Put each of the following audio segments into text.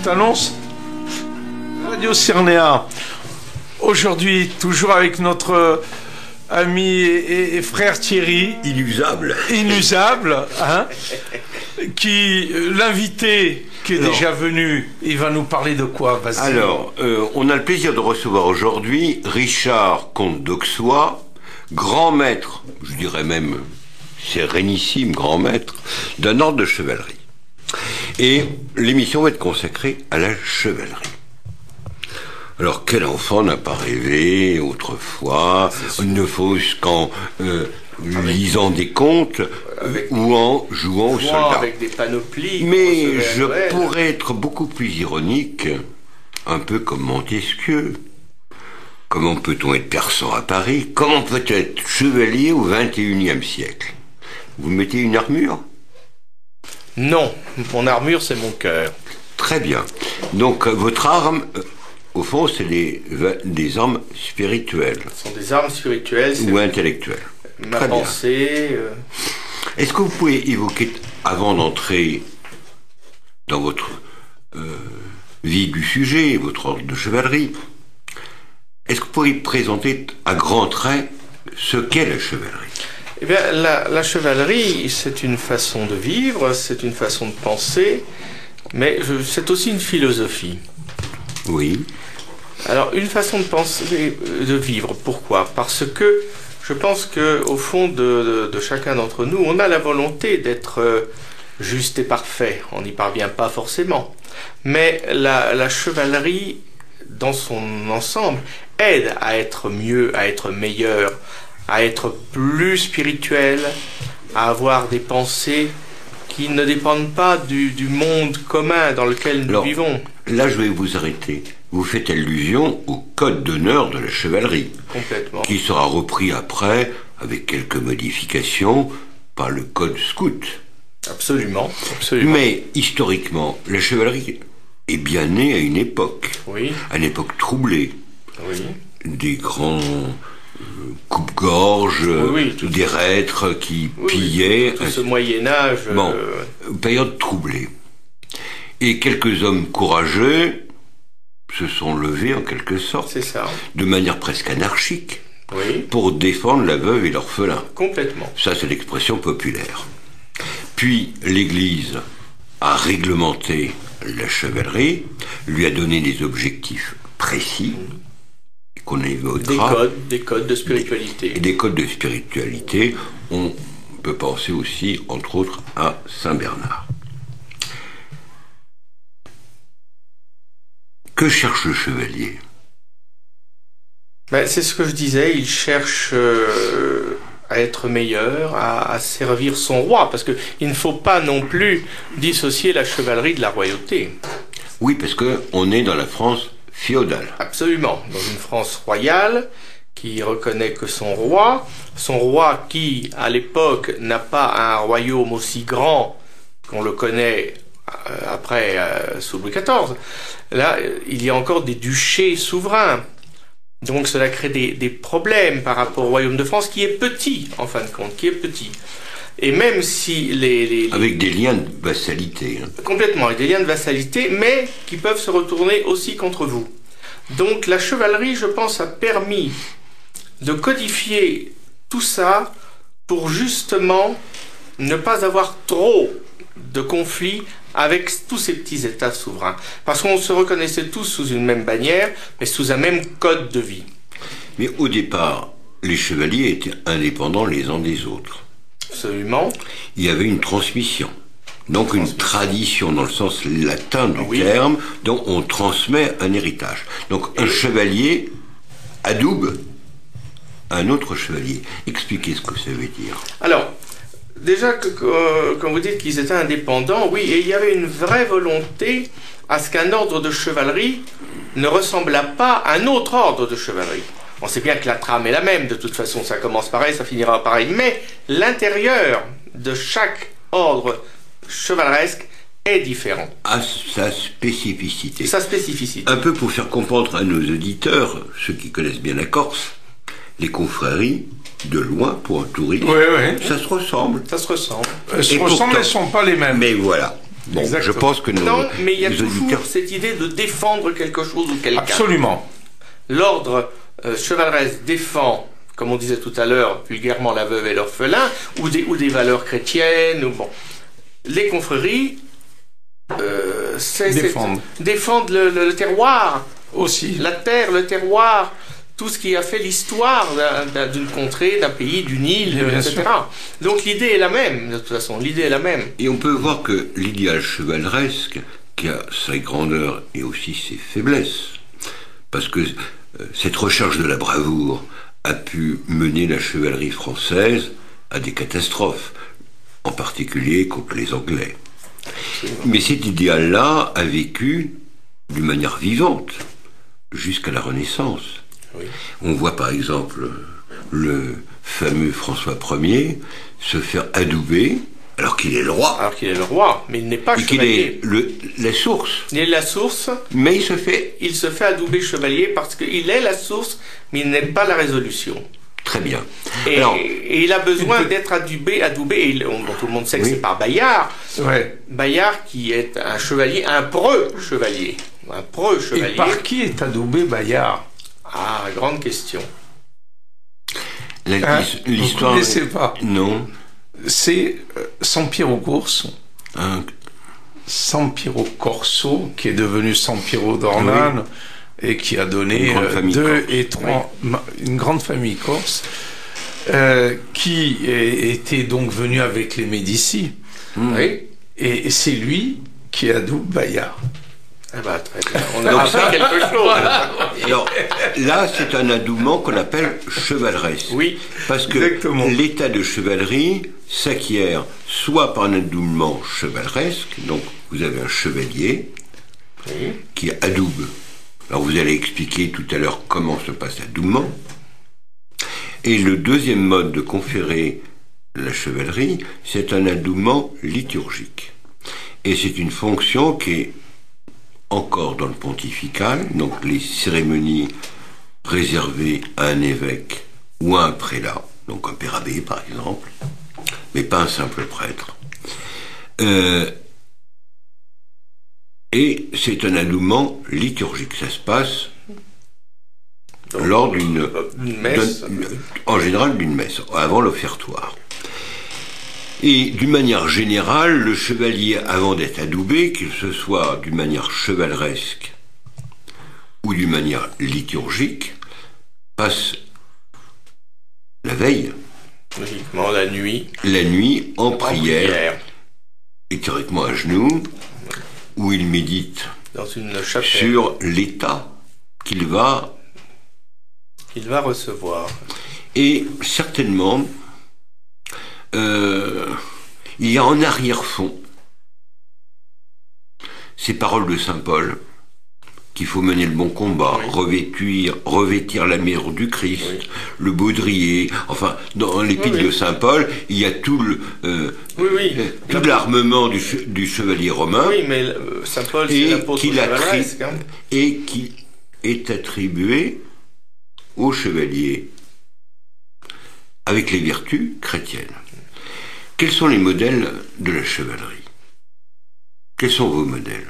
petite annonce. Radio Cernéa. Aujourd'hui, toujours avec notre ami et frère Thierry. Inusable, hein, qui, l'invité qui est déjà venu, il va nous parler de quoi? Vas-y. Alors, on a le plaisir de recevoir aujourd'hui Richard Comte d'Auxois, grand maître, je dirais même sérénissime grand maître, d'un ordre de chevalerie. Et l'émission va être consacrée à la chevalerie. Alors, quel enfant n'a pas rêvé autrefois, ne fût-ce qu'en lisant des contes ou en jouant aux soldats. Avec des panoplies. Mais je pourrais être beaucoup plus ironique, un peu comme Montesquieu. Comment peut-on être persan à Paris? Comment peut-on être chevalier au XXIe siècle? Vous mettez une armure? Non, mon armure c'est mon cœur. Très bien. Donc votre arme, au fond, c'est des armes spirituelles. Ce sont des armes spirituelles. Ou intellectuelles. Ma pensée. Est-ce que vous pouvez évoquer, avant d'entrer dans votre vie du sujet, votre ordre de chevalerie, est-ce que vous pourriez présenter à grands traits ce qu'est la chevalerie? Eh bien, la chevalerie, c'est une façon de vivre, c'est une façon de penser, mais c'est aussi une philosophie. Oui. Alors, une façon de penser, de vivre, pourquoi? Parce que je pense qu'au fond de chacun d'entre nous, on a la volonté d'être juste et parfait. On n'y parvient pas forcément. Mais la chevalerie, dans son ensemble, aide à être mieux, à être meilleur, à être plus spirituel, à avoir des pensées qui ne dépendent pas du monde commun dans lequel nous vivons. Là, je vais vous arrêter. Vous faites allusion au code d'honneur de la chevalerie. Complètement. Qui sera repris après, avec quelques modifications, par le code scout. Absolument, absolument. Mais, historiquement, la chevalerie est bien née à une époque. Oui. À une époque troublée. Oui. Des grands coupe-gorge, des reîtres qui pillaient. Tout ce Moyen-Âge. Bon, période troublée. Et quelques hommes courageux se sont levés en quelque sorte, c'est ça, de manière presque anarchique, oui, pour défendre la veuve et l'orphelin. Complètement. Ça, c'est l'expression populaire. Puis l'Église a réglementé la chevalerie, lui a donné des objectifs précis, qu'on évoquera. Des codes de spiritualité. Et des codes de spiritualité. On peut penser aussi, entre autres, à Saint-Bernard. Que cherche le chevalier? C'est ce que je disais, il cherche à être meilleur, à servir son roi, parce qu'il ne faut pas non plus dissocier la chevalerie de la royauté. Oui, parce qu'on est dans la France féodale. Absolument, dans une France royale qui reconnaît que son roi qui, à l'époque, n'a pas un royaume aussi grand qu'on le connaît après sous Louis XIV, là, il y a encore des duchés souverains. Donc cela crée des problèmes par rapport au royaume de France, qui est petit, en fin de compte, qui est petit. Et même si avec des liens de vassalité. Hein. Complètement, avec des liens de vassalité, mais qui peuvent se retourner aussi contre vous. Donc la chevalerie, je pense, a permis de codifier tout ça pour justement ne pas avoir trop de conflits avec tous ces petits États souverains. Parce qu'on se reconnaissait tous sous une même bannière, mais sous un même code de vie. Mais au départ, les chevaliers étaient indépendants les uns des autres. Absolument. Il y avait une transmission. Donc une tradition dans le sens latin du terme, dont on transmet un héritage. Donc un chevalier adoube un autre chevalier. Expliquez ce que ça veut dire. Alors, déjà, quand vous dites qu'ils étaient indépendants, oui, et il y avait une vraie volonté à ce qu'un ordre de chevalerie ne ressemblât pas à un autre ordre de chevalerie. On sait bien que la trame est la même, de toute façon, ça commence pareil, ça finira pareil, mais l'intérieur de chaque ordre chevaleresque est différent. À sa spécificité. Sa spécificité. Un peu pour faire comprendre à nos auditeurs, ceux qui connaissent bien la Corse, les confréries, de loin, pour un touriste, ça se ressemble. Ça se ressemble. Elles se ressemblent, elles ne sont pas les mêmes. Mais voilà. Bon, je pense que non, mais il y a toujours cette idée de défendre quelque chose ou quelqu'un. Absolument. L'ordre chevaleresque défend, comme on disait tout à l'heure, vulgairement la veuve et l'orphelin, ou des valeurs chrétiennes, ou bon. Les confréries défendent le terroir. Aussi. La terre, le terroir, tout ce qui a fait l'histoire d'une contrée, d'un pays, d'une île, etc. Donc l'idée est la même, de toute façon, l'idée est la même. Et on peut voir que l'idéal chevaleresque, qui a sa grandeur et aussi ses faiblesses, parce que cette recherche de la bravoure a pu mener la chevalerie française à des catastrophes, en particulier contre les Anglais. Mais cet idéal-là a vécu d'une manière vivante jusqu'à la Renaissance. Oui. On voit par exemple le fameux François Ier se faire adouber alors qu'il est le roi. Alors qu'il est le roi, mais il n'est pas chevalier. Il est la source. Il est la source. Mais il se fait adouber chevalier parce qu'il est la source, mais il n'est pas la résolution. Très bien. Et il a besoin d'être adoubé, et tout le monde sait que c'est par Bayard. Ouais. Bayard qui est un chevalier, un preux chevalier. Un preux chevalier. Et par qui est adoubé Bayard? Ah, grande question. L'histoire. Vous ne connaissez pas? Non. C'est Sampiero Corso. Sampiero Corso, qui est devenu Sampiero d'Ornano. Oui. Et qui a donné une grande famille corse, qui était donc venu avec les Médicis. Oui. Et c'est lui qui adoube Bayard. Ah bah, très bien. On a appris quelque chose. Alors, là, c'est un adoubement qu'on appelle chevaleresque. Oui. Parce que l'état de chevalerie s'acquiert soit par un adoubement chevaleresque, donc vous avez un chevalier qui adoube. Alors vous allez expliquer tout à l'heure comment se passe l'adoubement. Et le deuxième mode de conférer la chevalerie, c'est un adoubement liturgique. Et c'est une fonction qui est encore dans le pontifical, donc les cérémonies réservées à un évêque ou à un prélat, donc un père abbé par exemple, mais pas un simple prêtre. Et c'est un adoubement liturgique. Ça se passe lors d'une messe, en général d'une messe, avant l'offertoire. Et d'une manière générale, le chevalier, avant d'être adoubé, qu'il se soit d'une manière chevaleresque ou d'une manière liturgique, passe la veille, logiquement la nuit en prière, et théoriquement à genoux, où il médite dans une chapelle sur l'état qu'il va recevoir. Et certainement, il y a en arrière-fond ces paroles de saint Paul, qu'il faut mener le bon combat, revêtir la mère du Christ, le baudrier, enfin, dans l'épître de saint Paul, il y a tout l'armement du chevalier romain. Oui, mais saint Paul, c'est l'apôtre chevaleresque. Et qui est attribué au chevalier avec les vertus chrétiennes. Quels sont les modèles de la chevalerie? Quels sont vos modèles?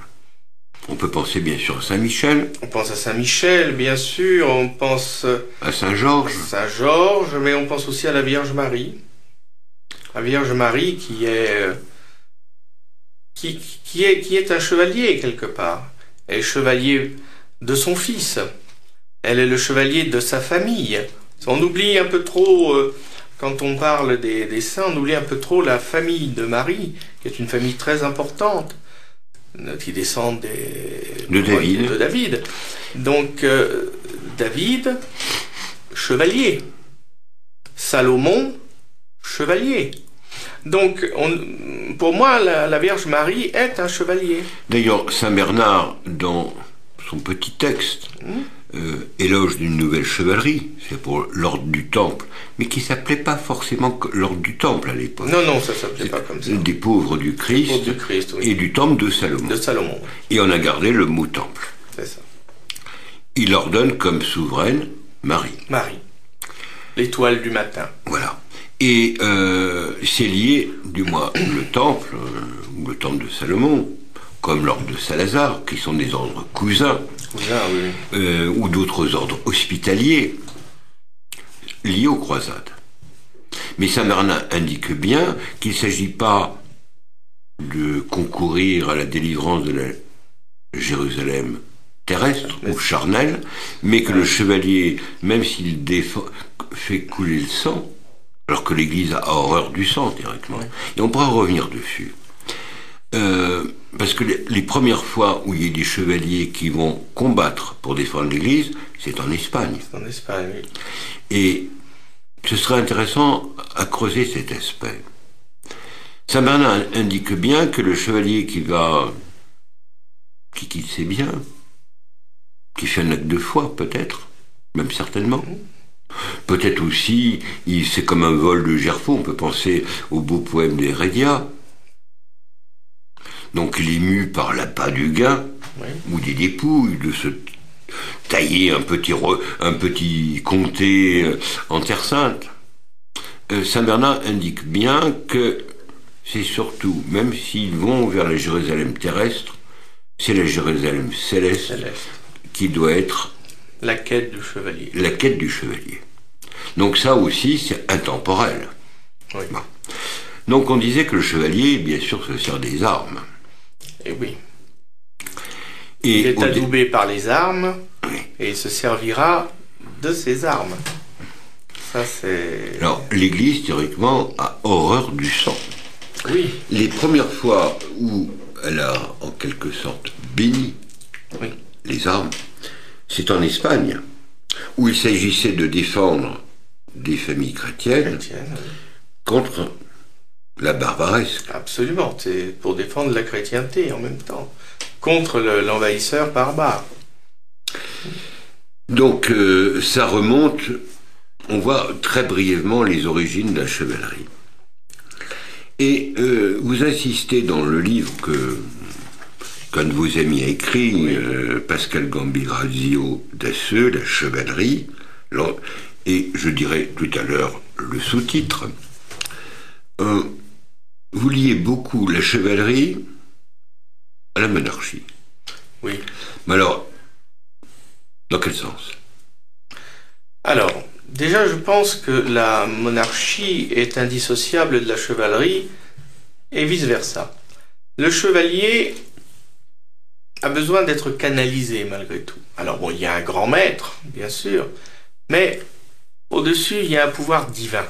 On peut penser bien sûr à Saint-Michel. On pense à Saint-Michel, bien sûr. On pense à Saint-Georges. Saint-Georges, mais on pense aussi à la Vierge Marie. La Vierge Marie qui est un chevalier quelque part. Elle est chevalier de son fils. Elle est le chevalier de sa famille. On oublie un peu trop, quand on parle des saints, on oublie un peu trop la famille de Marie, qui est une famille très importante, qui descend de David. Donc, David, chevalier. Salomon, chevalier. Donc, pour moi, la Vierge Marie est un chevalier. D'ailleurs, Saint Bernard, dans son petit texte, éloge d'une nouvelle chevalerie, c'est pour l'ordre du Temple, mais qui s'appelait pas forcément l'ordre du Temple à l'époque. Non, ça s'appelait pas comme ça. Des pauvres du Christ, et du Temple de Salomon. Et on a gardé le mot Temple. C'est ça. Il ordonne comme souveraine Marie. L'étoile du matin. Voilà. Et c'est lié, du moins le Temple, ou le temple de Salomon, comme l'ordre de Salazar, qui sont des ordres cousins, ou d'autres ordres hospitaliers liés aux croisades. Mais Saint Bernard indique bien qu'il ne s'agit pas de concourir à la délivrance de la Jérusalem terrestre ou charnelle, mais que le chevalier, même s'il fait couler le sang, alors que l'Église a horreur du sang directement, et on pourra revenir dessus, parce que les premières fois où il y a des chevaliers qui vont combattre pour défendre l'Église, c'est en Espagne. C'est en Espagne, oui. Et ce serait intéressant à creuser cet aspect. Saint Bernard indique bien que le chevalier qui quitte ses biens, qui fait un acte de foi peut-être, même certainement, peut-être aussi, c'est comme un vol de Gerfaut, on peut penser au beau poème d'Hérédia. Donc il est mu par l'appât du gain, ou des dépouilles, de se tailler un petit comté en Terre Sainte. Saint Bernard indique bien que c'est surtout, même s'ils vont vers la Jérusalem terrestre, c'est la Jérusalem céleste qui doit être la quête du chevalier. La quête du chevalier. Donc ça aussi, c'est intemporel. Oui. Bon. Donc on disait que le chevalier, bien sûr, se sert des armes. Et oui. Il est adoubé par les armes, et il se servira de ces armes. Ça, c'est... Alors, l'Église, théoriquement, a horreur du sang. Oui. Les premières fois où elle a, en quelque sorte, béni les armes, c'est en Espagne, où il s'agissait de défendre des familles chrétiennes contre la barbaresque. Absolument, c'est pour défendre la chrétienté en même temps, contre l'envahisseur barbare. Donc, ça remonte, on voit très brièvement les origines de la chevalerie. Et vous insistez dans le livre qu'un de vos amis a écrit, Pascal Gambirasio Dasseux, La chevalerie, et je dirais tout à l'heure le sous-titre. Vous liez beaucoup la chevalerie à la monarchie. Oui. Mais alors, dans quel sens? Alors, déjà, je pense que la monarchie est indissociable de la chevalerie et vice-versa. Le chevalier a besoin d'être canalisé malgré tout. Alors bon, il y a un grand maître, bien sûr, mais au-dessus, il y a un pouvoir divin.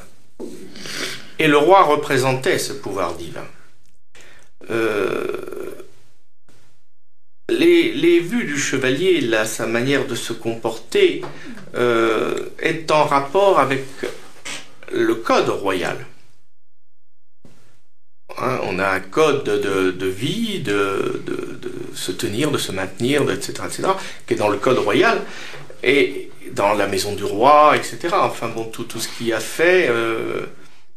Et le roi représentait ce pouvoir divin. Les vues du chevalier, là, sa manière de se comporter, est en rapport avec le code royal. Hein, on a un code de vie, de se tenir, de se maintenir, etc., qui est dans le code royal, et dans la maison du roi, etc. Enfin bon, tout ce qu'il a fait,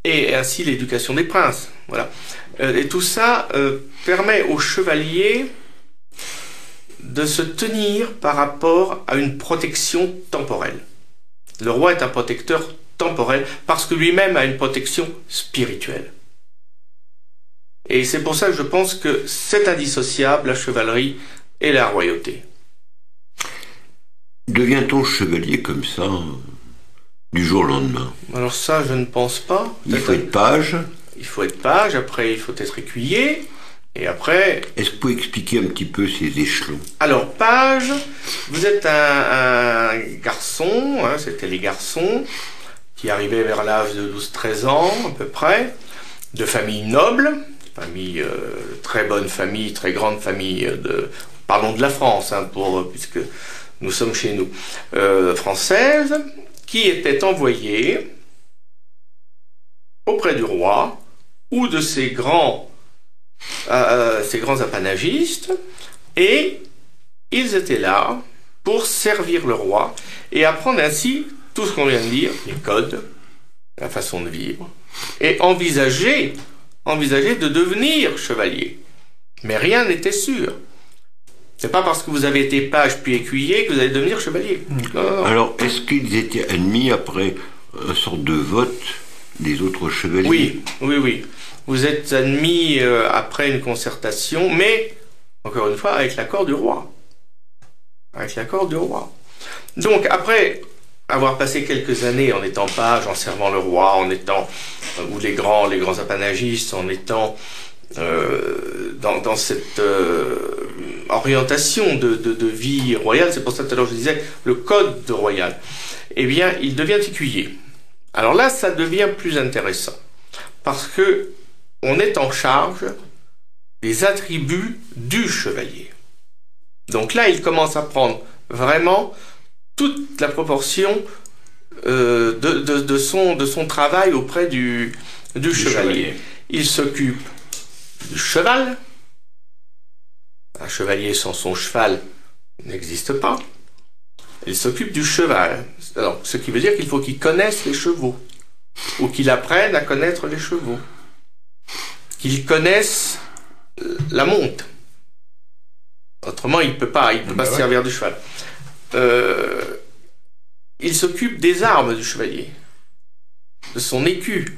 et ainsi l'éducation des princes. Voilà. Et tout ça permet aux chevaliers de se tenir par rapport à une protection temporelle. Le roi est un protecteur temporel parce que lui-même a une protection spirituelle. Et c'est pour ça que je pense que c'est indissociable, la chevalerie et la royauté. Devient-on chevalier comme ça, du jour au lendemain? Alors ça, je ne pense pas. Il faut être page. Il faut être page, après il faut être écuyer, et après... Est-ce que vous pouvez expliquer un petit peu ces échelons? Alors, page, vous êtes un garçon, hein, c'était les garçons, qui arrivaient vers l'âge de 12-13 ans, à peu près, de famille noble, famille, très bonne famille, très grande famille, parlons de la France, hein, puisque nous sommes chez nous, française, qui étaient envoyés auprès du roi, ou de ces grands apanagistes, et ils étaient là pour servir le roi et apprendre ainsi tout ce qu'on vient de dire, les codes, la façon de vivre, et envisager de devenir chevalier. Mais rien n'était sûr. C'est pas parce que vous avez été page puis écuyer que vous allez devenir chevalier. Non. Alors, est-ce qu'ils étaient admis après une sorte de vote des autres chevaliers. Oui, oui, oui. Vous êtes admis après une concertation, mais, encore une fois, avec l'accord du roi. Avec l'accord du roi. Donc, après avoir passé quelques années en étant page, en servant le roi, en étant, ou les grands apanagistes, en étant dans cette orientation de vie royale, c'est pour ça que tout à l'heure je disais le code royal, eh bien, il devient écuyer. Alors là, ça devient plus intéressant, parce que on est en charge des attributs du chevalier. Donc là, il commence à prendre vraiment toute la proportion de son travail auprès du chevalier. Il s'occupe du cheval. Un chevalier sans son cheval n'existe pas. Il s'occupe du cheval. Alors, ce qui veut dire qu'il faut qu'il connaisse les chevaux, ou qu'il apprenne à connaître les chevaux, qu'il connaisse la monte. Autrement, il ne peut pas se servir du cheval. Il s'occupe des armes du chevalier, de son écu,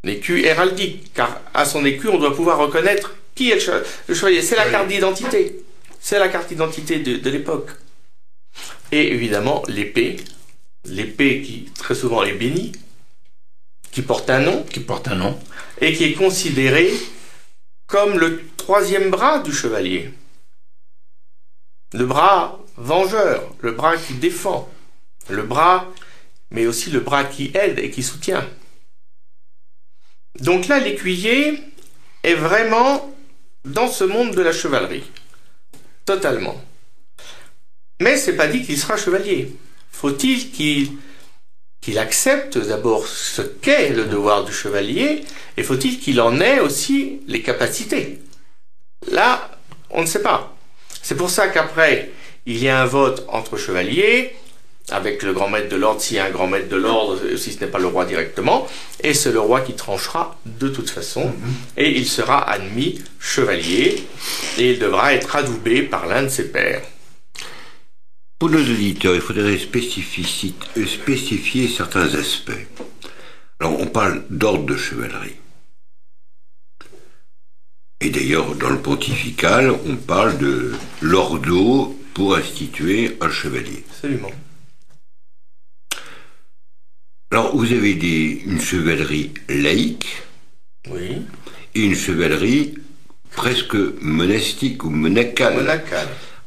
l'écu héraldique, car à son écu, on doit pouvoir reconnaître qui est le chevalier. C'est la carte d'identité. C'est la carte d'identité de l'époque. Et évidemment, l'épée qui très souvent est bénie, qui porte un nom, et qui est considérée comme le troisième bras du chevalier. Le bras vengeur, le bras qui défend, le bras, mais aussi le bras qui aide et qui soutient. Donc là, l'écuyer est vraiment dans ce monde de la chevalerie, totalement. Mais c'est pas dit qu'il sera chevalier. Faut-il qu'il accepte d'abord ce qu'est le devoir du chevalier, et faut-il qu'il en ait aussi les capacités? Là, on ne sait pas. C'est pour ça qu'après, il y a un vote entre chevaliers, avec le grand maître de l'ordre, s'il y a un grand maître de l'ordre, si ce n'est pas le roi directement, et c'est le roi qui tranchera de toute façon, et il sera admis chevalier, et il devra être adoubé par l'un de ses pairs. Pour nos auditeurs, il faudrait spécifier certains aspects. Alors, on parle d'ordre de chevalerie. Et d'ailleurs, dans le pontifical, on parle de l'ordo pour instituer un chevalier. Absolument. Alors, vous avez une chevalerie laïque, oui, et une chevalerie presque monastique ou monacale,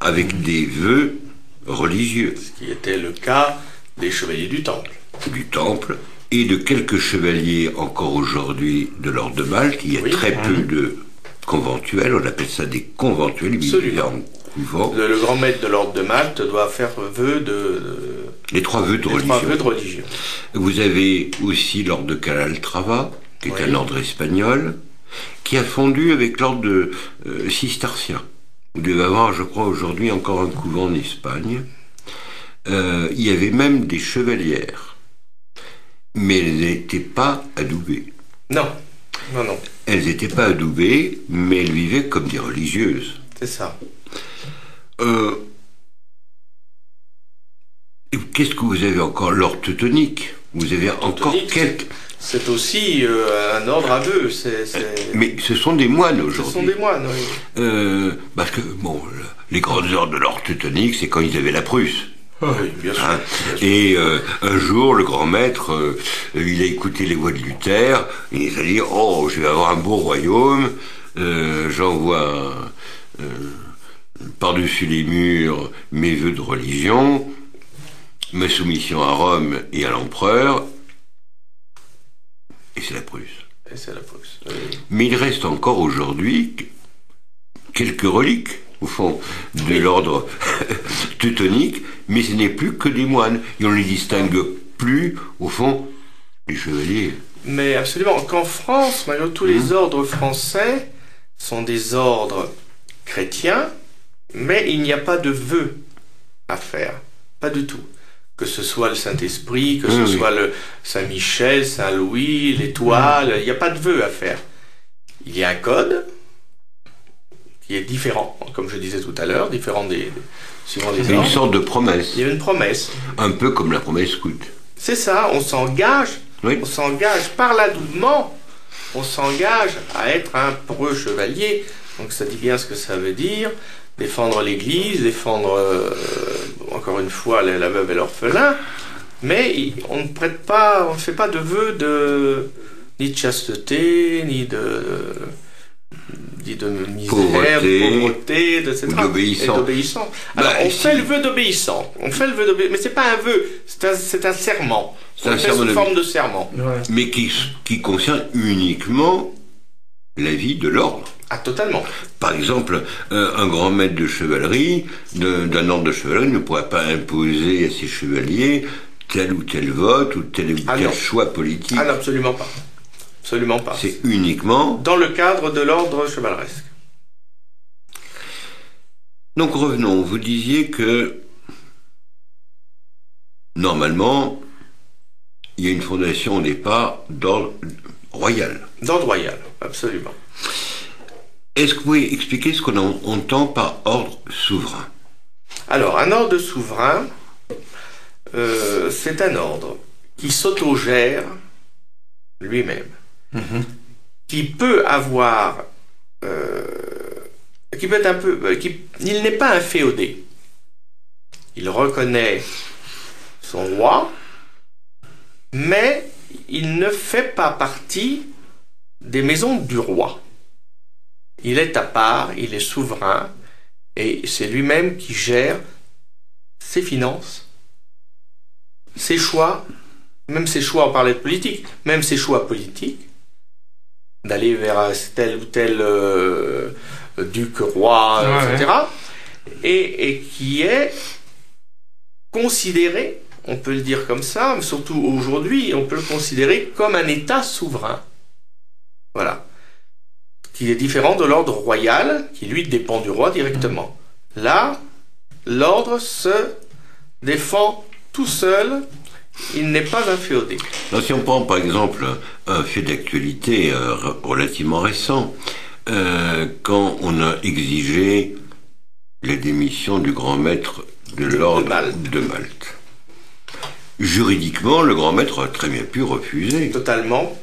avec des vœux religieux. Ce qui était le cas des chevaliers du Temple. Et de quelques chevaliers encore aujourd'hui de l'ordre de Malte. Il y a très peu de conventuels, on appelle ça des conventuels. Absolument. Le grand maître de l'ordre de Malte doit faire vœu les trois vœux de religion. Vous avez aussi l'ordre de Calatrava, qui est un ordre espagnol, qui a fondu avec l'ordre cistercien. Vous devez avoir, je crois, aujourd'hui encore un couvent en Espagne. Il y avait même des chevalières, mais elles n'étaient pas adoubées. Non. Elles n'étaient pas adoubées, mais elles vivaient comme des religieuses. C'est ça. Qu'est-ce que vous avez encore? L'ordre teutonique. Vous avez encore quelques... C'est aussi un ordre à vœux. Mais ce sont des moines aujourd'hui. Ce sont des moines, oui. Parce que, bon, les grandes ordres de l'ordre teutonique, c'est quand ils avaient la Prusse. Oui, bien sûr. Hein, et un jour, le grand maître, il a écouté les voix de Luther, il a dit, oh, je vais avoir un beau royaume, j'envoie par-dessus les murs mes vœux de religion, ma soumission à Rome et à l'empereur, et c'est la Prusse. Oui. Mais il reste encore aujourd'hui quelques reliques, au fond, de l'ordre teutonique, mais ce n'est plus que des moines. Et on ne les distingue plus, au fond, des chevaliers. Mais absolument. Qu'en France, malgré tous les ordres français sont des ordres chrétiens, mais il n'y a pas de vœux à faire. Pas du tout. Que ce soit le Saint-Esprit, que ce soit le Saint-Michel, Saint-Louis, l'étoile, il n'y a pas de vœux à faire. Il y a un code qui est différent, comme je disais tout à l'heure, différent suivant les ordres. Une sorte de promesse. Il y a une promesse. Un peu comme la promesse scout. C'est ça, on s'engage Oui. On s'engage par l'adouement, on s'engage à être un preux chevalier. Donc ça dit bien ce que ça veut dire. Défendre l'Église, défendre, encore une fois, la veuve et l'orphelin. Mais on ne prête pas, on ne fait pas de vœux ni de chasteté, ni de misère, de pauvreté, etc. Ou d'obéissance. Alors, on fait le vœu d'obéissance. Mais c'est pas un vœu, c'est un serment. C'est une forme de serment. Ouais. Mais qui concerne uniquement la vie de l'ordre. Ah, totalement. Par exemple, un grand maître de chevalerie, d'un ordre de chevalerie, ne pourrait pas imposer à ses chevaliers tel ou tel vote ou tel choix politique. Ah non, absolument pas. Absolument pas. C'est uniquement dans le cadre de l'ordre chevaleresque. Donc revenons, vous disiez que normalement, il y a une fondation au départ d'ordre royal. D'ordre royal, absolument. Est-ce que vous pouvez expliquer ce qu'on entend par ordre souverain? Alors, un ordre souverain, c'est un ordre qui s'autogère lui-même, qui peut avoir, qui peut être un peu, il n'est pas inféodé. Il reconnaît son roi, mais il ne fait pas partie des maisons du roi. Il est à part, il est souverain, et c'est lui-même qui gère ses finances, ses choix, même ses choix, on parlait de politique, même ses choix politiques, d'aller vers tel ou tel duc, roi, etc. Et qui est considéré, on peut le dire comme ça, mais surtout aujourd'hui, on peut le considérer comme un État souverain. Voilà. Qui est différent de l'ordre royal, qui lui dépend du roi directement. Là, l'ordre se défend tout seul, il n'est pas inféodé. Alors, si on prend par exemple un fait d'actualité relativement récent, quand on a exigé la démission du grand maître de l'ordre de Malte. Juridiquement, le grand maître a très bien pu refuser. Totalement,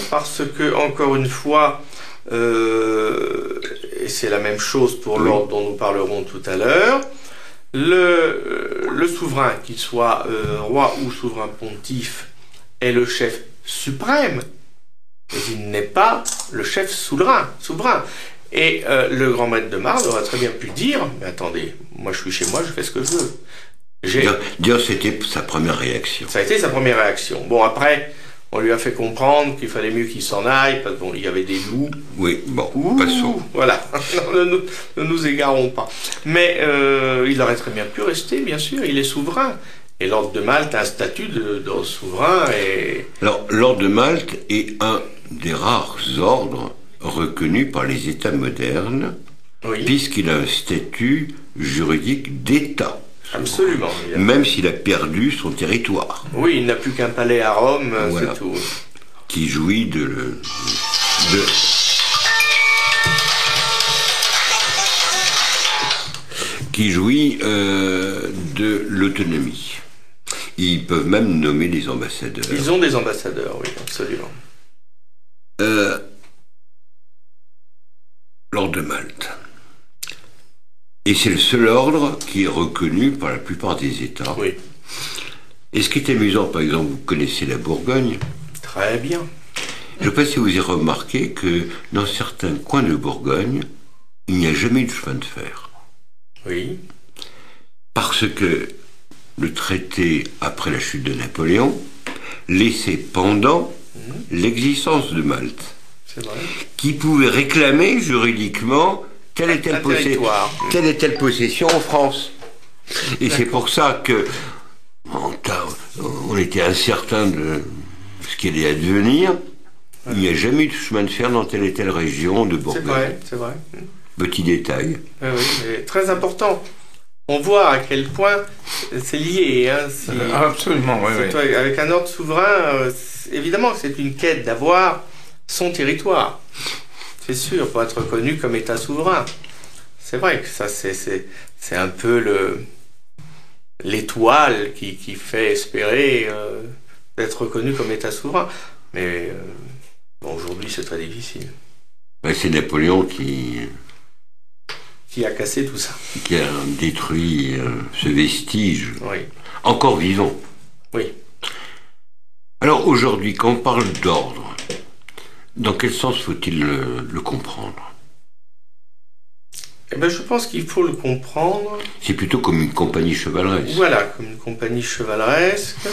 parce que, encore une fois, et c'est la même chose pour l'ordre dont nous parlerons tout à l'heure, le souverain, qu'il soit roi ou souverain pontife, est le chef suprême, mais il n'est pas le chef souverain. Et le grand maître de Marne aurait très bien pu dire, mais attendez, moi je suis chez moi, je fais ce que je veux. Dire c'était sa première réaction. Ça a été sa première réaction. Bon, après, on lui a fait comprendre qu'il fallait mieux qu'il s'en aille, parce qu'il y avait des loups. Oui, bon, passons. Voilà, ne nous égarons pas. Mais il aurait très bien pu rester, bien sûr, il est souverain. Et l'ordre de Malte a un statut d'ordre souverain. Alors, l'ordre de Malte est un des rares ordres reconnus par les États modernes, puisqu'il a un statut juridique d'État. Absolument. Même s'il a perdu son territoire. Oui, il n'a plus qu'un palais à Rome, voilà. C'est tout. Qui jouit qui jouit de l'autonomie. Ils peuvent même nommer des ambassadeurs. Ils ont des ambassadeurs, oui, absolument. L'ordre de Malte. Et c'est le seul ordre qui est reconnu par la plupart des États. Oui. Et ce qui est amusant, par exemple, vous connaissez la Bourgogne. Très bien. Je ne sais pas si vous avez remarqué que dans certains coins de Bourgogne, il n'y a jamais eu de chemin de fer. Oui. Parce que le traité, après la chute de Napoléon, laissait pendant l'existence de Malte. C'est vrai. Qui pouvait réclamer juridiquement telle et telle possession en France. Et c'est pour ça que on était incertain de ce qui allait advenir. Il n'y a jamais eu de chemin de fer dans telle et telle région de Bourgogne. C'est vrai. Petit détail. Oui, mais très important. On voit à quel point c'est lié. Absolument, oui. Avec un ordre souverain, évidemment que c'est une quête d'avoir son territoire. C'est sûr, pour être reconnu comme État souverain. C'est vrai que ça, c'est un peu l'étoile qui fait espérer d'être reconnu comme État souverain. Mais bon, aujourd'hui, c'est très difficile. C'est Napoléon Qui a cassé tout ça. Qui a détruit ce vestige, Oui. encore vivant. Oui. Alors aujourd'hui, quand on parle d'ordre, dans quel sens faut-il le comprendre? Eh ben, je pense qu'il faut le comprendre. C'est plutôt comme une compagnie chevaleresque. Voilà, comme une compagnie chevaleresque.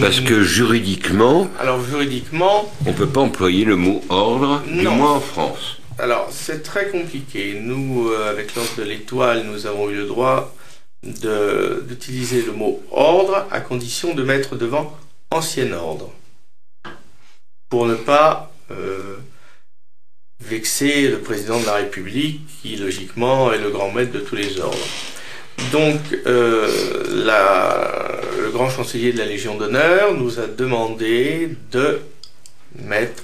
Parce que juridiquement, alors juridiquement, on ne peut pas employer le mot ordre, du moins en France. Alors, c'est très compliqué. Nous, avec l'ordre de l'Étoile, nous avons eu le droit d'utiliser le mot ordre à condition de mettre devant ancien ordre. Pour ne pas vexer le président de la République, qui logiquement est le grand maître de tous les ordres. Donc, le grand chancelier de la Légion d'honneur nous a demandé de mettre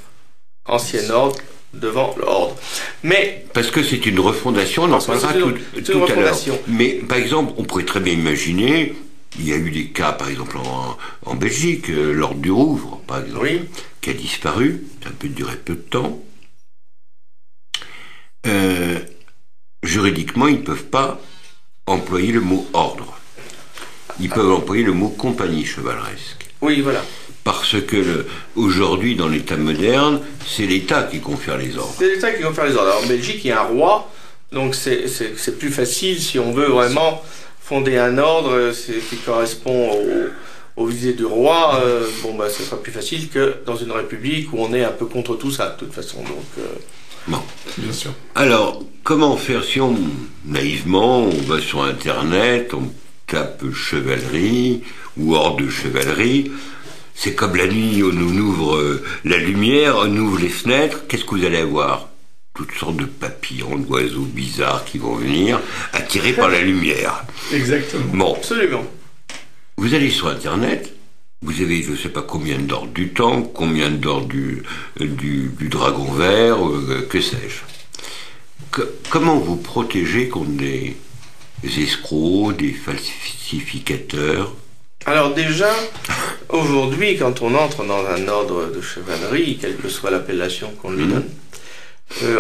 ancien ordre devant l'ordre. Mais parce que c'est une refondation, on en parlera tout à l'heure. Mais par exemple, on pourrait très bien imaginer, il y a eu des cas, par exemple en Belgique, l'ordre du Rouvre, par exemple, oui, qui a disparu, ça peut durer peu de temps. Juridiquement, ils ne peuvent pas employer le mot ordre. Ils peuvent employer le mot compagnie chevaleresque. Oui, voilà. Parce que aujourd'hui, dans l'État moderne, c'est l'État qui confère les ordres. C'est l'État qui confère les ordres. Alors, en Belgique, il y a un roi, donc c'est plus facile si on veut vraiment fonder un ordre qui correspond aux visées du roi. Ce sera plus facile que dans une république où on est un peu contre tout ça, de toute façon. Donc, bon. Bien sûr. Alors, comment faire si naïvement, on va sur Internet, on tape chevalerie ou ordre de chevalerie? C'est comme la nuit, on ouvre la lumière, on ouvre les fenêtres, qu'est-ce que vous allez avoir? Toutes sortes de papillons, d'oiseaux bizarres qui vont venir, attirés par la lumière. Exactement. Bon. Absolument. Vous allez sur Internet, vous avez je ne sais pas combien d'ordres du temps, combien d'ordres du dragon vert, que sais-je. Comment vous protéger contre des escrocs, des falsificateurs? Alors déjà, aujourd'hui, quand on entre dans un ordre de chevalerie, quelle que soit l'appellation qu'on lui donne,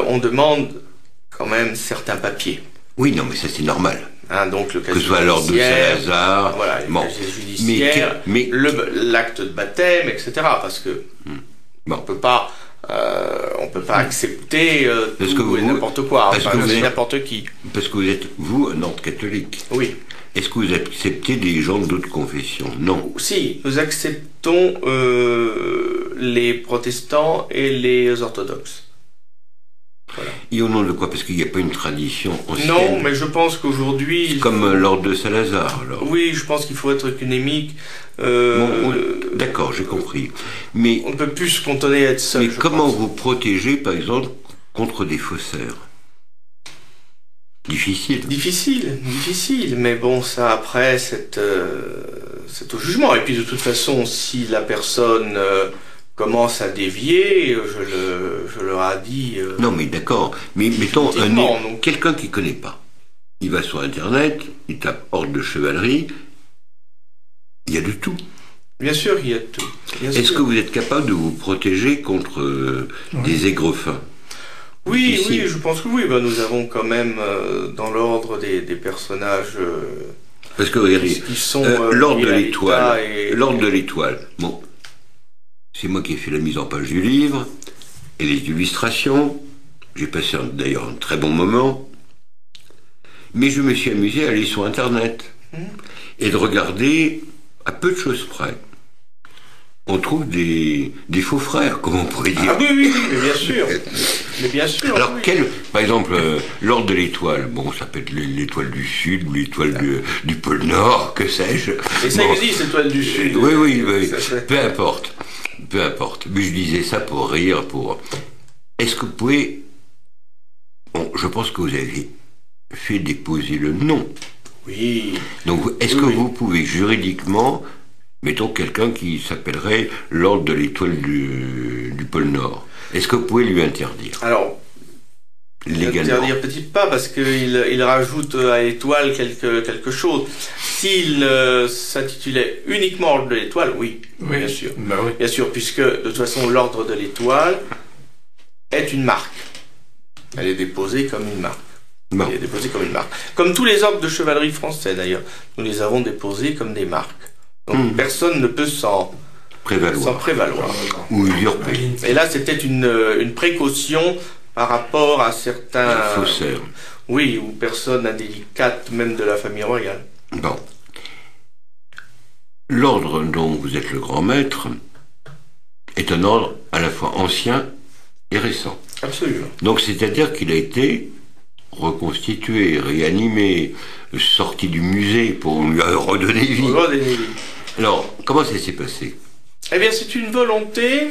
on demande quand même certains papiers. Oui, non, mais ça c'est normal. Donc le casier que ce soit l'ordre de Saint-Lazare, voilà, le casier judiciaire, l'acte de baptême, etc. Parce que on peut pas accepter tout et n'importe quoi, n'importe qui. Parce que vous êtes, vous, un ordre catholique. Oui. Est-ce que vous acceptez des gens d'autres confessions? Non. Si, nous acceptons les protestants et les orthodoxes. Voilà. Et au nom de quoi? Parce qu'il n'y a pas une tradition ancienne. Non, mais je pense qu'aujourd'hui... C'est comme l'ordre de Saint-Lazare, alors. Oui, je pense qu'il faut être œcuménique. D'accord, j'ai compris. Mais on ne peut plus se cantonner à être seul. Mais comment vous protégez, par exemple, contre des faussaires? Difficile, mais bon, ça après, c'est au jugement. Et puis de toute façon, si la personne commence à dévier, je leur ai dit... Non, mais d'accord, mais mettons quelqu'un qui ne connaît pas. Il va sur Internet, il tape ordre de chevalerie, il y a de tout. Bien sûr, il y a de tout. Est-ce que vous êtes capable de vous protéger contre des aigrefins? Oui, je pense que oui. Nous avons quand même dans l'ordre des personnages parce que regardez, qui sont l'ordre de l'Étoile. L'ordre de l'Étoile. Bon, c'est moi qui ai fait la mise en page du livre et les illustrations. J'ai passé d'ailleurs un très bon moment. Mais je me suis amusé à aller sur Internet et de regarder à peu de choses près. On trouve des faux frères, comme on pourrait dire. Ah oui, mais bien sûr. Mais bien sûr. Alors, par exemple, l'ordre de l'Étoile, bon, ça peut être l'Étoile du Sud ou l'Étoile du pôle Nord, que sais-je. Et ça existe, l'Étoile du Sud. Oui. Peu importe. Mais je disais ça pour rire, Est-ce que vous pouvez... Bon, je pense que vous avez fait déposer le nom. Oui. Donc, est-ce que vous pouvez juridiquement... Mettons quelqu'un qui s'appellerait l'ordre de l'Étoile du pôle Nord. Est-ce que vous pouvez lui interdire? Alors, légalement. Interdire petit pas parce qu'il rajoute à l'étoile quelque chose. S'il s'intitulait uniquement Ordre de l'Étoile, oui, bien sûr. Bah oui. Bien sûr, puisque de toute façon l'Ordre de l'Étoile est une marque. Elle est déposée comme une marque. Bon. Elle est déposée comme une marque. Comme tous les ordres de chevalerie français d'ailleurs, nous les avons déposés comme des marques. Donc personne ne peut s'en prévaloir. Ou usurper. Et là, c'était une précaution par rapport à certains faussaires. Oui, ou personnes indélicates, même de la famille royale. Bon. L'ordre dont vous êtes le grand maître est un ordre à la fois ancien et récent. Absolument. Donc c'est-à-dire qu'il a été reconstitué, réanimé, sorti du musée pour lui redonner vie. Alors, comment ça s'est passé? Eh bien, c'est une volonté,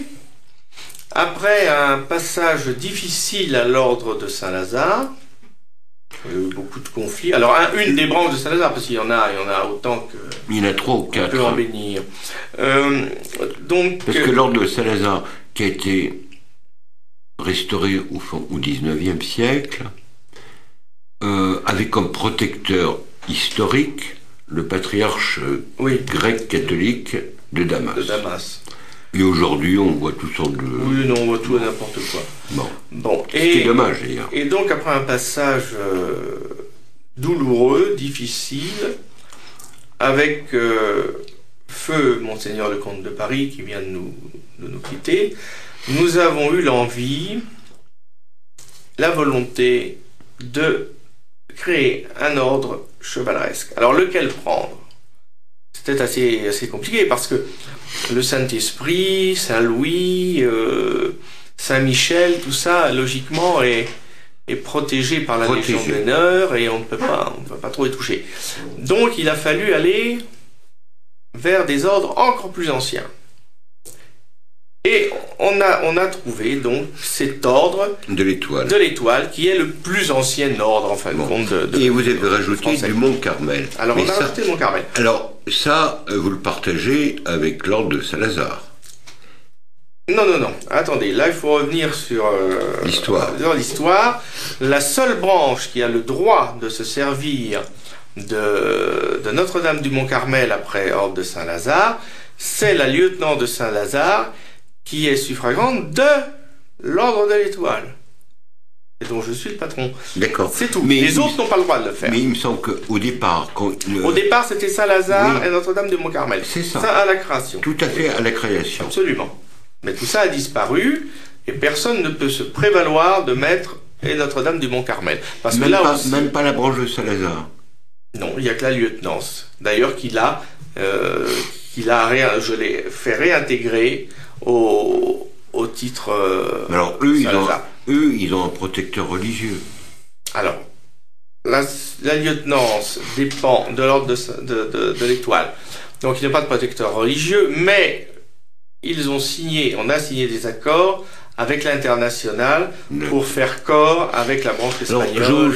après un passage difficile à l'ordre de Saint-Lazare. Il y a eu beaucoup de conflits. Alors, une des branches de Saint-Lazare, parce qu'il y en a autant que... Il y en a 3 ou 4. On peut en bénir. Parce que l'ordre de Saint-Lazare, qui a été restauré au XIXe siècle, avait comme protecteur historique le patriarche grec catholique de Damas. Et aujourd'hui, on voit toutes sortes de... Oui, non, on voit tout et n'importe quoi. Bon. C'est dommage, d'ailleurs. Et donc, après un passage douloureux, difficile, avec feu Monseigneur le comte de Paris, qui vient de nous quitter, nous avons eu l'envie, la volonté de créer un ordre chevaleresque. Alors, lequel prendre? C'était assez compliqué, parce que le Saint-Esprit, Saint-Louis, Saint-Michel, tout ça, logiquement, est protégé par la Légion d'honneur, et on ne peut pas trop y toucher. Donc, il a fallu aller vers des ordres encore plus anciens. Et on a trouvé donc cet ordre de l'Étoile, qui est le plus ancien ordre en fin de compte. Et vous avez rajouté du Mont Carmel. Alors on a rajouté le Mont Carmel. Alors ça, vous le partagez avec l'ordre de Saint-Lazare. Non. Attendez, là il faut revenir sur l'histoire. La seule branche qui a le droit de se servir de Notre-Dame du Mont Carmel après ordre de Saint-Lazare, c'est la lieutenant de Saint-Lazare, qui est suffragante de l'ordre de l'Étoile, et dont je suis le patron. D'accord. C'est tout. Mais les autres n'ont pas le droit de le faire. Mais il me semble qu'au départ... Au départ, c'était Saint-Lazare et Notre-Dame de Mont-Carmel. C'est ça. Ça à la création. Tout à fait à la création. Absolument. Mais tout ça a disparu, et personne ne peut se prévaloir de mettre et Notre-Dame du Mont-Carmel. Parce que là aussi... Même pas la branche de Saint-Lazare. Non, il n'y a que la lieutenance. D'ailleurs, je l'ai fait réintégrer au titre. Alors eux, ils ont un protecteur religieux. Alors, la lieutenance dépend de l'ordre de l'Étoile. Donc il n'y a pas de protecteur religieux, mais on a signé des accords avec l'international pour faire corps avec la branche espagnole.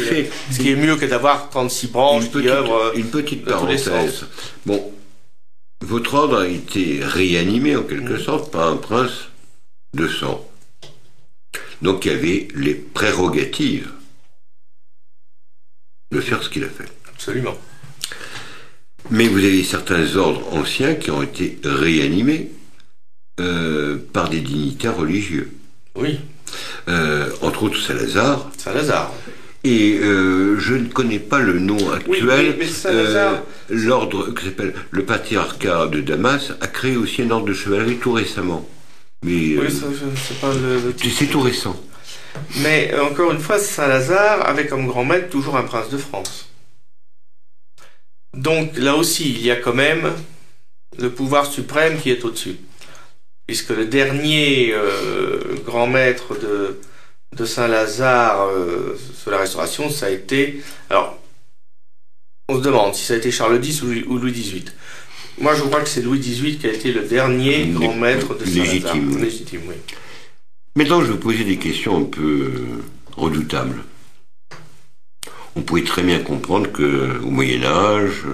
Ce qui est mieux que d'avoir 36 branches qui œuvrent. Une petite parenthèse. Bon. Votre ordre a été réanimé en quelque sorte par un prince de sang. Donc il y avait les prérogatives de faire ce qu'il a fait. Absolument. Mais vous avez certains ordres anciens qui ont été réanimés par des dignitaires religieux. Oui. Entre autres Saint-Lazare. Et je ne connais pas le nom actuel. Oui, l'ordre qui s'appelle le patriarcat de Damas a créé aussi un ordre de chevalerie tout récemment. Mais c'est tout récent. Mais encore une fois, Saint-Lazare avait comme grand maître toujours un prince de France. Donc là aussi, il y a quand même le pouvoir suprême qui est au-dessus. Puisque le dernier grand maître de Saint-Lazare sous la Restauration, ça a été... Alors, on se demande si ça a été Charles X ou Louis XVIII. Moi, je crois que c'est Louis XVIII qui a été le dernier grand maître de Saint-Lazare. Légitime, oui. Maintenant, je vais vous poser des questions un peu redoutables. On pouvait très bien comprendre qu'au Moyen-Âge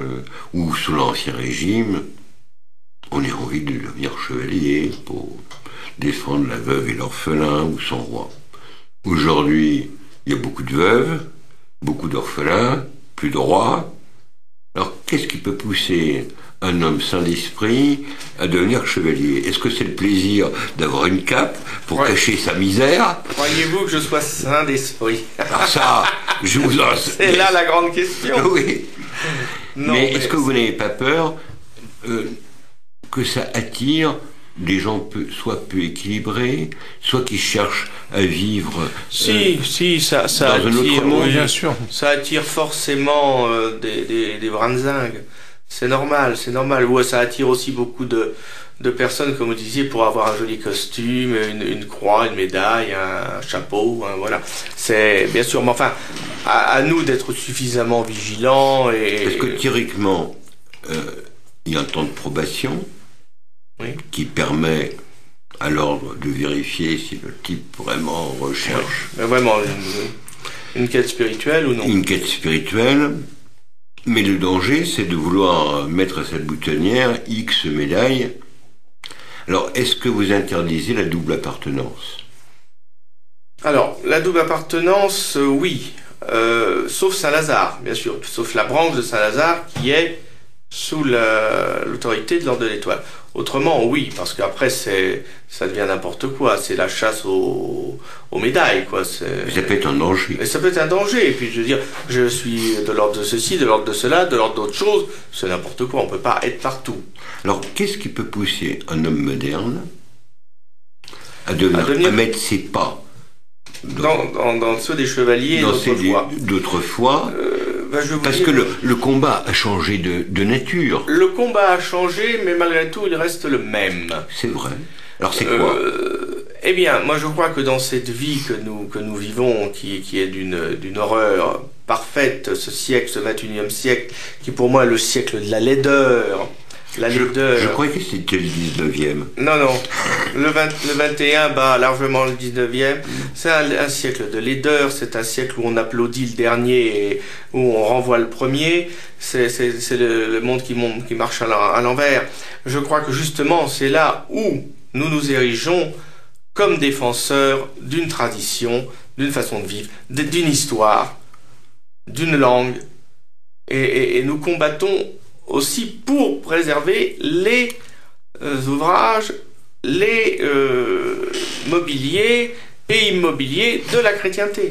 ou sous l'Ancien Régime, on ait envie de devenir chevalier pour défendre la veuve et l'orphelin ou son roi. Aujourd'hui, Il y a beaucoup de veuves, beaucoup d'orphelins, plus de rois. Alors, qu'est-ce qui peut pousser un homme sain d'esprit à devenir chevalier? Est-ce que c'est le plaisir d'avoir une cape pour cacher sa misère? Croyez-vous que je sois sain d'esprit? Alors ça, je vous en... C'est là la grande question. Oui. Non, mais est-ce que vous n'avez pas peur que ça attire des gens soit peu équilibrés, soit qui cherchent à vivre si, ça dans attire, un autre monde? Oui, bien sûr. Ça attire forcément des branzingues. C'est normal. Ouais, ça attire aussi beaucoup de personnes, comme vous disiez, pour avoir un joli costume, une croix, une médaille, un chapeau, voilà. C'est bien sûr, mais enfin, à nous d'être suffisamment vigilants et... Parce que théoriquement, il y a un temps de probation qui permet à l'ordre de vérifier si le type vraiment recherche... Vraiment, une quête spirituelle ou non? Une quête spirituelle, mais le danger, c'est de vouloir mettre à cette boutonnière X médailles. Alors, est-ce que vous interdisez la double appartenance? Alors, la double appartenance, oui. Sauf Saint-Lazare, bien sûr. Sauf la branche de Saint-Lazare qui est sous l'autorité de l'Ordre de l'Étoile. Autrement, oui, parce qu'après, ça devient n'importe quoi. C'est la chasse aux médailles, quoi. Mais ça peut être un danger. Et ça peut être un danger. Et puis, je veux dire, je suis de l'ordre de ceci, de l'ordre de cela, de l'ordre d'autre chose. C'est n'importe quoi. On ne peut pas être partout. Alors, qu'est-ce qui peut pousser un homme moderne à mettre ses pas dans ceux des chevaliers d'autrefois? Parce que le combat a changé de nature. Le combat a changé, mais malgré tout, il reste le même. C'est vrai. Alors c'est quoi? Eh bien, moi je crois que dans cette vie que nous vivons, qui est d'une horreur parfaite, ce siècle, ce 21e siècle, qui pour moi est le siècle de la laideur. Je croyais que c'était le 19e. Non. Le 21 bat largement le 19e. C'est un siècle de laideur. C'est un siècle où on applaudit le dernier et où on renvoie le premier. C'est le monde qui marche à l'envers. Je crois que justement, c'est là où nous nous érigeons comme défenseurs d'une tradition, d'une façon de vivre, d'une histoire, d'une langue. Et nous combattons aussi pour préserver les ouvrages, les mobiliers et immobiliers de la chrétienté.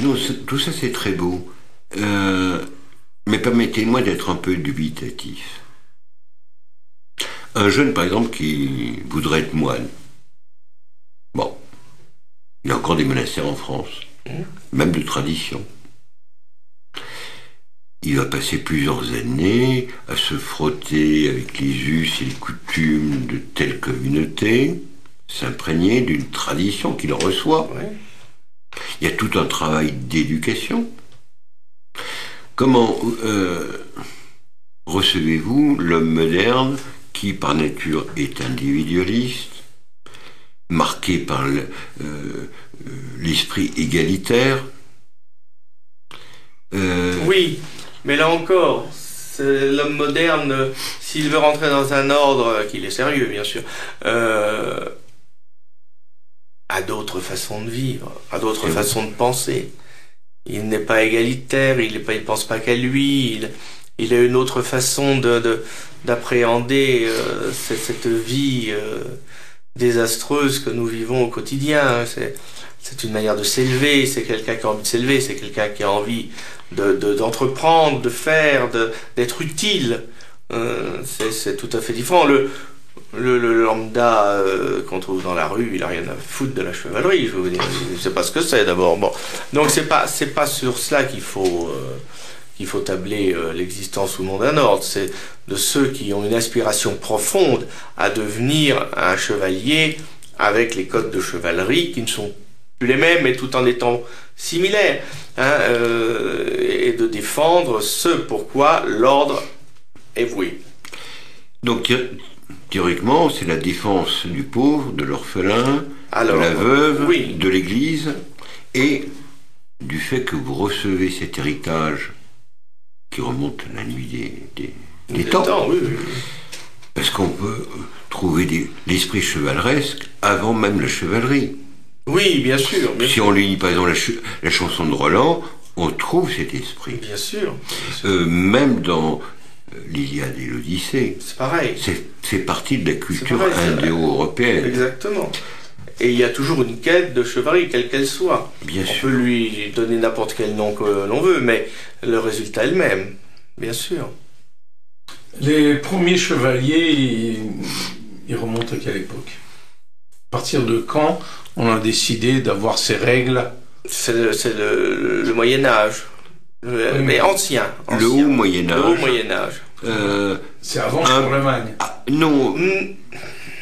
Non, tout ça c'est très beau. Mais permettez-moi d'être un peu dubitatif. Un jeune, par exemple, qui voudrait être moine. Bon, il y a encore des monastères en France, même de tradition. Il va passer plusieurs années à se frotter avec les us et les coutumes de telle communauté, s'imprégner d'une tradition qu'il reçoit. Il y a tout un travail d'éducation. Comment recevez-vous l'homme moderne qui, par nature, est individualiste, marqué par l'esprit égalitaire? Oui. Mais là encore, l'homme moderne, s'il veut rentrer dans un ordre, qu'il est sérieux bien sûr, a d'autres façons de vivre, a d'autres façons de penser. Il n'est pas égalitaire, il pense pas qu'à lui, il a une autre façon d'appréhender cette vie désastreuse que nous vivons au quotidien. C'est une manière de s'élever, c'est quelqu'un qui a envie de s'élever, c'est quelqu'un qui a envie d'entreprendre, de faire, d'être utile. C'est tout à fait différent. Le lambda qu'on trouve dans la rue, il a rien à foutre de la chevalerie, je veux dire. Il sait pas ce que c'est d'abord. Bon. Donc c'est pas sur cela qu'il faut tabler l'existence ou non d'un ordre. C'est de ceux qui ont une aspiration profonde à devenir un chevalier avec les codes de chevalerie qui ne sont plus les mêmes, mais tout en étant similaires, et de défendre ce pourquoi l'ordre est voué. Donc théoriquement, c'est la défense du pauvre, de l'orphelin, de la veuve, de l'Église, et du fait que vous recevez cet héritage qui remonte à la nuit des temps. Oui. Parce qu'on peut trouver l'esprit chevaleresque avant même la chevalerie. Oui, bien sûr. Si on lit par exemple la chanson de Roland, on trouve cet esprit. Bien sûr. Même dans l'Iliade et l'Odyssée. C'est pareil. C'est partie de la culture indo-européenne. Exactement. Et il y a toujours une quête de chevalerie, quelle qu'elle soit. Bien sûr. On peut lui donner n'importe quel nom que l'on veut, mais le résultat est le même. Bien sûr. Les premiers chevaliers, ils remontent à quelle époque? À partir de quand on a décidé d'avoir ces règles? C'est le Moyen-Âge. Mais ancien. Le haut Moyen-Âge. Le haut Moyen-Âge. C'est avant Charlemagne. Non,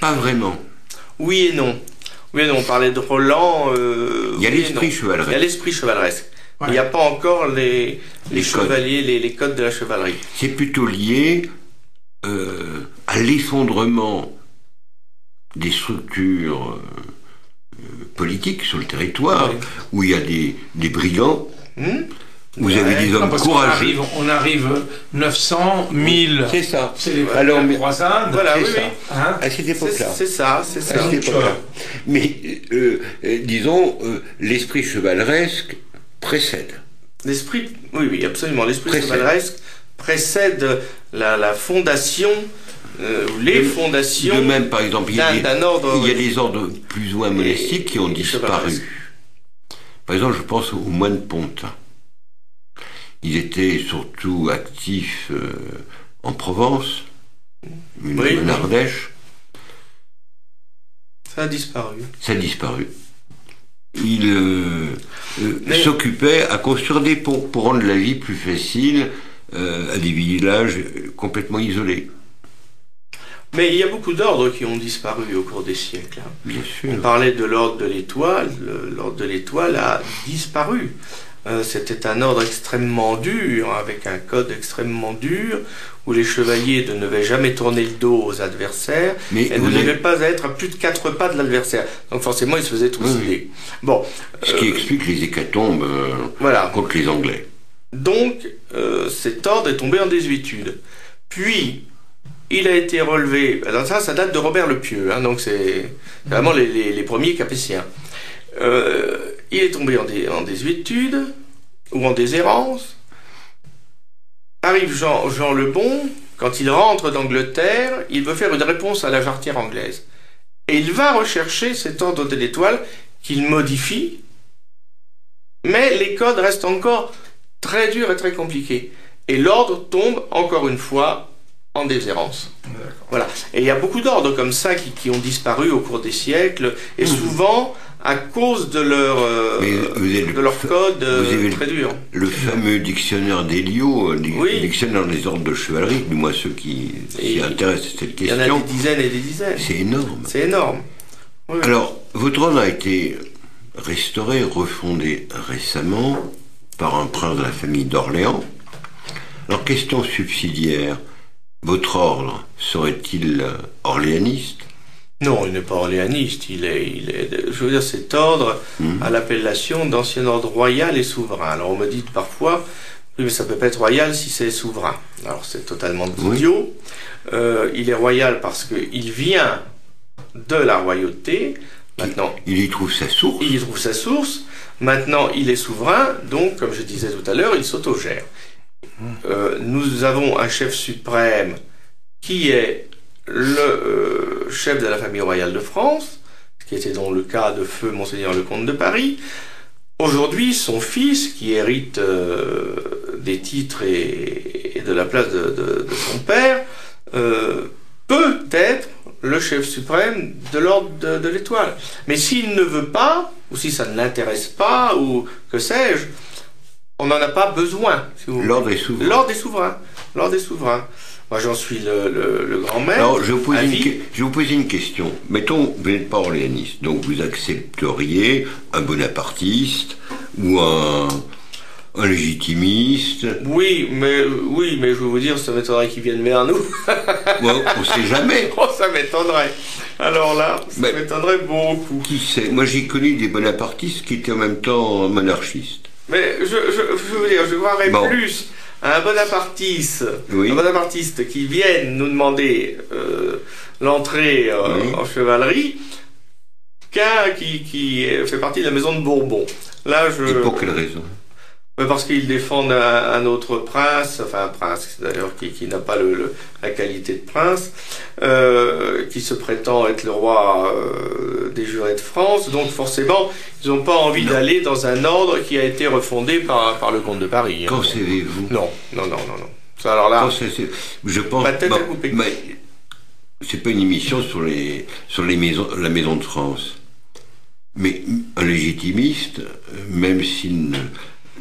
pas vraiment. Oui et non. Oui et non, on parlait de Roland. Il y a l'esprit chevaleresque. Il y a l'esprit chevaleresque. Ouais. Il n'y a pas encore les chevaliers, les codes de la chevalerie. C'est plutôt lié à l'effondrement des structures politiques sur le territoire, où il y a des brigands. Vous avez des hommes courageux. On arrive 900, 1000. C'est ça. C'est les croisades. Voilà, oui, ça. Hein, à cette époque-là. C'est ça. À cette époque-là. Mais disons, l'esprit chevaleresque précède. Oui, absolument. L'esprit chevaleresque précède la fondation, les fondations. De même, par exemple, il y a des ordres plus ou moins monastiques qui ont disparu. Par exemple, je pense aux moines pontins. Ils étaient surtout actifs en Provence, en Ardèche. Ça a disparu. Ils s'occupaient à construire des ponts pour rendre la vie plus facile à des villages complètement isolés. Mais il y a beaucoup d'ordres qui ont disparu au cours des siècles. Bien sûr. On parlait de l'ordre de l'Étoile. L'ordre de l'Étoile a disparu. C'était un ordre extrêmement dur, avec un code extrêmement dur, où les chevaliers ne devaient jamais tourner le dos aux adversaires, et ne devaient pas être à plus de 4 pas de l'adversaire. Donc forcément, ils se faisaient trucider. Bon, ce qui explique les hécatombes contre les Anglais. Donc, cet ordre est tombé en désuétude. Puis, il a été relevé... Alors ça date de Robert le Pieux, hein, donc c'est vraiment les premiers capétiens. Il est tombé en désuétude ou en déshérence. Arrive Jean le Bon, quand il rentre d'Angleterre, il veut faire une réponse à la jarretière anglaise. Et il va rechercher cet ordre de l'Étoile qu'il modifie, mais les codes restent encore très durs et très compliqués. Et l'ordre tombe, encore une fois, en déshérence. Voilà. Et il y a beaucoup d'ordres comme ça qui ont disparu au cours des siècles, et souvent à cause de leur code très dur. Le fameux dictionnaire d'Héliot, dictionnaire des ordres de chevalerie, du moins ceux qui intéressent à cette question. Il y en a des dizaines et des dizaines. C'est énorme. C'est énorme. Oui. Alors, votre ordre a été restauré, refondé récemment par un prince de la famille d'Orléans. Alors, question subsidiaire, votre ordre serait-il orléaniste? Non, il n'est pas orléaniste, je veux dire, cet ordre a l'appellation d'ancien ordre royal et souverain. Alors on me dit parfois, oui, mais ça peut pas être royal si c'est souverain. Alors c'est totalement idiot. Il est royal parce qu'il vient de la royauté. Maintenant, il y trouve sa source. Il y trouve sa source. Maintenant, il est souverain, donc, comme je disais tout à l'heure, il s'autogère. Nous avons un chef suprême qui est le chef de la famille royale de France, ce qui était donc le cas de feu Monseigneur le Comte de Paris. Aujourd'hui, son fils, qui hérite des titres et de la place de son père, peut être le chef suprême de l'ordre de l'Étoile. Mais s'il ne veut pas, ou si ça ne l'intéresse pas, ou que sais-je, on n'en a pas besoin. Si l'ordre est souverain. L'ordre est souverain. Moi, j'en suis le grand maître. Alors, je vais vous poser une question. Mettons, vous n'êtes pas orléaniste, donc vous accepteriez un bonapartiste ou un légitimiste. Oui, mais je vais vous dire, ça m'étonnerait qu'ils viennent vers nous. Bon, on ne sait jamais. Oh, ça m'étonnerait. Alors là, ça m'étonnerait beaucoup. Qui sait? Moi, j'ai connu des bonapartistes qui étaient en même temps monarchistes. Mais je veux dire, je croirais plus à un bonapartiste, qui vienne nous demander l'entrée en chevalerie, qu'un qui fait partie de la maison de Bourbon. Là, Et pour quelle raison? Parce qu'ils défendent un autre prince, enfin un prince d'ailleurs qui n'a pas la qualité de prince, qui se prétend être le roi des jurés de France. Donc forcément, ils n'ont pas envie d'aller dans un ordre qui a été refondé par le comte de Paris. Qu'en savez-vous? Non. Ça, alors là, je pense. ma tête à couper. C'est pas une émission sur la maison de France. Mais un légitimiste, même s'il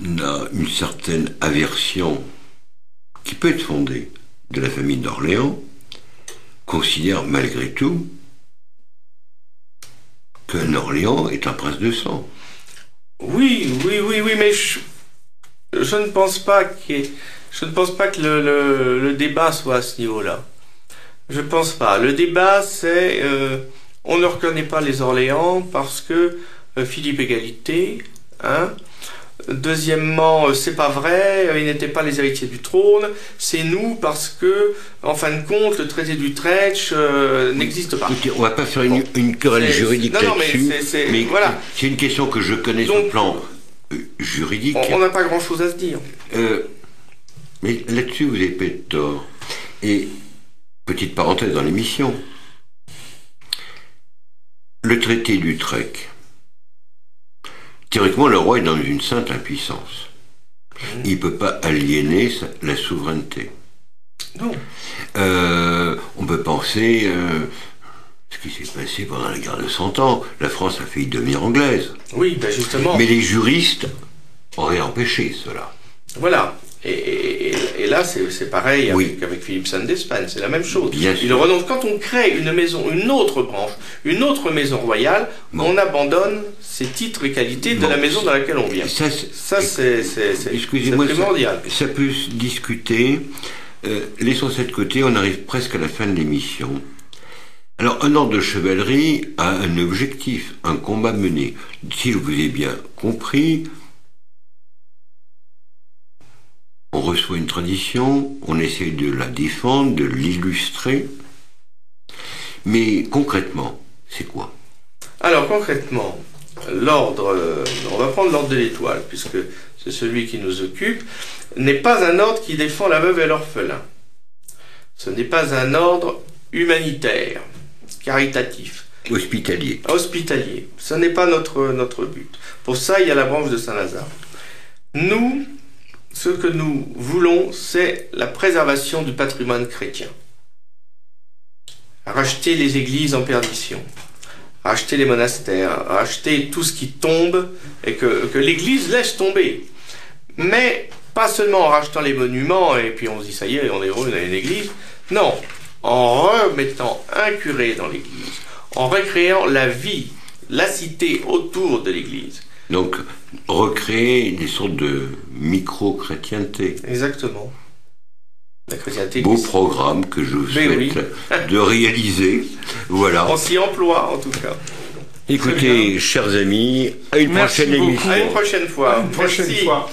n'a une certaine aversion qui peut être fondée de la famille d'Orléans, considère malgré tout qu'un Orléans est un prince de sang. Oui, mais je ne pense pas que le débat soit à ce niveau-là. Je pense pas. Le débat, c'est on ne reconnaît pas les Orléans parce que Philippe Égalité, hein. Deuxièmement, c'est pas vrai, ils n'étaient pas les héritiers du trône, c'est nous parce que, en fin de compte, le traité d'Utrecht n'existe pas. Écoutez, on va pas faire une querelle juridique là-dessus, mais voilà. C'est une question que je connais sur le plan juridique. On n'a pas grand-chose à se dire. Mais là-dessus, vous avez pas de tort. Et, petite parenthèse dans l'émission, le traité d'Utrecht, théoriquement, le roi est dans une sainte impuissance. Il ne peut pas aliéner la souveraineté. Non. On peut penser ce qui s'est passé pendant la guerre de 100 ans. La France a failli devenir anglaise. Oui, ben justement. Mais les juristes auraient empêché cela. Voilà. Et là, c'est pareil avec Philippe Saint-Despagne, c'est la même chose. Il renonce. Quand on crée une maison, une autre branche, une autre maison royale, on abandonne ses titres et qualités de la maison dans laquelle on vient. Ça, c'est primordial. Ça peut se discuter. Laissons ça de côté, on arrive presque à la fin de l'émission. Alors, un ordre de chevalerie a un objectif, un combat mené. Si je vous ai bien compris, on reçoit une tradition, on essaie de la défendre, de l'illustrer. Mais concrètement, c'est quoi? Alors concrètement, l'ordre, on va prendre l'ordre de l'Étoile, puisque c'est celui qui nous occupe, n'est pas un ordre qui défend la veuve et l'orphelin. Ce n'est pas un ordre humanitaire, caritatif. Hospitalier. Hospitalier. Ce n'est pas notre but. Pour ça, il y a la branche de Saint-Lazare. Nous, ce que nous voulons, c'est la préservation du patrimoine chrétien. Racheter les églises en perdition, racheter les monastères, racheter tout ce qui tombe et que l'Église laisse tomber. Mais pas seulement en rachetant les monuments et puis on se dit ça y est, on est heureux, on a une église. Non, en remettant un curé dans l'Église, en recréant la vie, la cité autour de l'Église. Donc, recréer des sortes de micro-chrétienté. Exactement. La chrétienté. Beau programme que je vous souhaite de réaliser. Voilà. On s'y emploie, en tout cas. Écoutez, chers amis, à une prochaine émission. À une prochaine fois. À une prochaine fois.